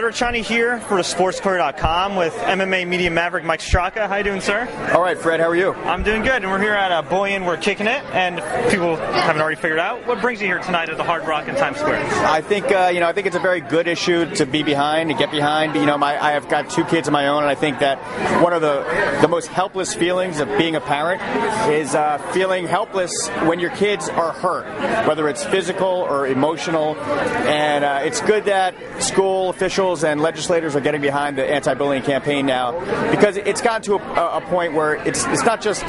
Richani here for SportsCourier.com with MMA media maverick Mike Straka. How you doing, sir? All right, Fred. How are you? I'm doing good, and we're here at Bullion. We're kicking it, and people haven't already figured out what brings you here tonight at the Hard Rock in Times Square. I think I think it's a very good issue to be behind, to get behind. I have got 2 kids of my own, and I think that one of the most helpless feelings of being a parent is feeling helpless when your kids are hurt, whether it's physical or emotional. And it's good that school officials and legislators are getting behind the anti-bullying campaign now, because it's gotten to a point where it's not just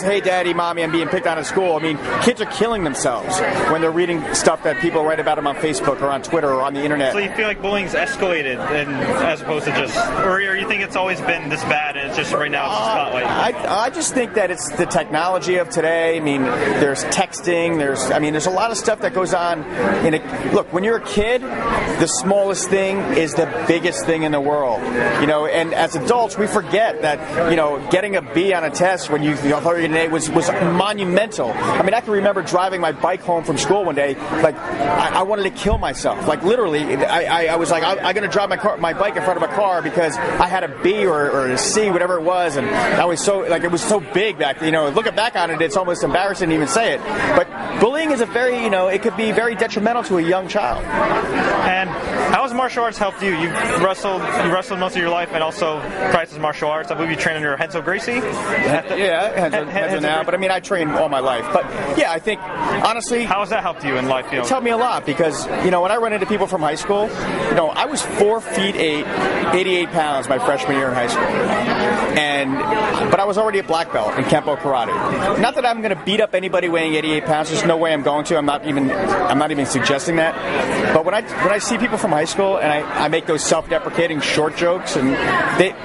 hey daddy, mommy, I'm being picked on at school. I mean, kids are killing themselves when they're reading stuff that people write about them on Facebook or on Twitter or on the internet. So you feel like bullying's escalated, as opposed to just, or you think it's always been this bad and it's just right now it's the spotlight? I just think that it's the technology of today. I mean, there's texting, there's a lot of stuff that goes on. Look, when you're a kid, the smallest thing is the biggest thing in the world. And as adults, we forget that, getting a B on a test when you thought you did was monumental. I mean, I can remember driving my bike home from school one day, like, I wanted to kill myself. Like, literally, I was like, I'm going to drive my bike in front of a car because I had a B or a C, whatever it was, and I was so, like, it was so big back then. Looking back on it, it's almost embarrassing to even say it. But bullying is it could be very detrimental to a young child. And how has martial arts helped you? You wrestled most of your life and also practiced martial arts. I believe you trained under Henzo Gracie? Henzo now, but I mean, I trained all my life. But yeah, I think, honestly... How has that helped you in life? It's helped me a lot because, when I run into people from high school, I was 4'8", 88 pounds my freshman year in high school. But I was already a black belt in Kempo Karate. Not that I'm going to beat up anybody weighing 88 pounds. There's no way I'm going to. I'm not even suggesting that. But when I see people from high school and I make those self-deprecating short jokes, and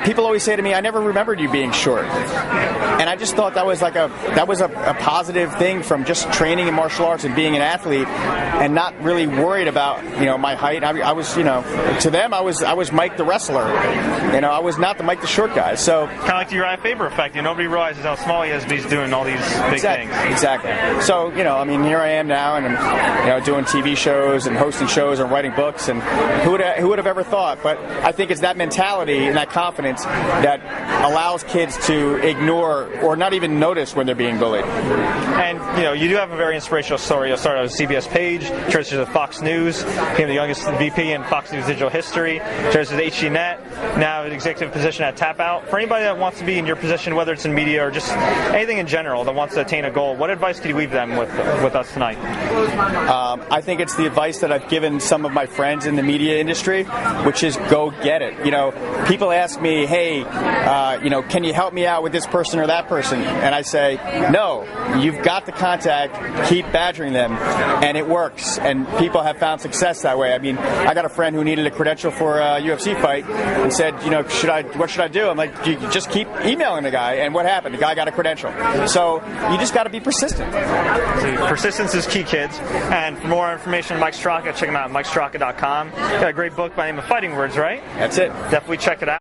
people always say to me, I never remembered you being short. And I just thought that was a positive thing from just training in martial arts and being an athlete and not really worried about, my height. I was, to them, I was Mike the wrestler. I was not the Mike the short guy. So kind of like the Uriah Faber effect. Nobody realizes how small he is, but he's doing all these big things. Exactly. So, here I am now, and I'm, doing TV shows and hosting shows and writing books, and who would have ever thought? But I think it's that mentality and that confidence that allows kids to ignore or not even notice when they're being bullied. And, you do have a very inspirational story. You started as a CBS page, transitioned to Fox News, became the youngest VP in Fox News digital history, transitioned to HDNet, now an executive position at Tap Out. For anybody that wants to be in your position, whether it's in media or just anything in general that wants to attain a goal, what advice could you leave them with us tonight? I think it's the advice that I've given some of my friends in the media industry, which is go get it. People ask me, hey, can you help me out with this person or that person? And I say, no, you've got the contact, keep badgering them, and it works. And people have found success that way. I mean, I got a friend who needed a credential for a UFC fight and said, what should I do? I'm like, you just keep emailing the guy, and what happened? The guy got a credential. So you just got to be persistent. Persistence is key, kids. And for more information on Mike Straka, check him out at MikeStraka.com. Got a great book by the name of Fighting Words, right? That's it. Definitely check it out.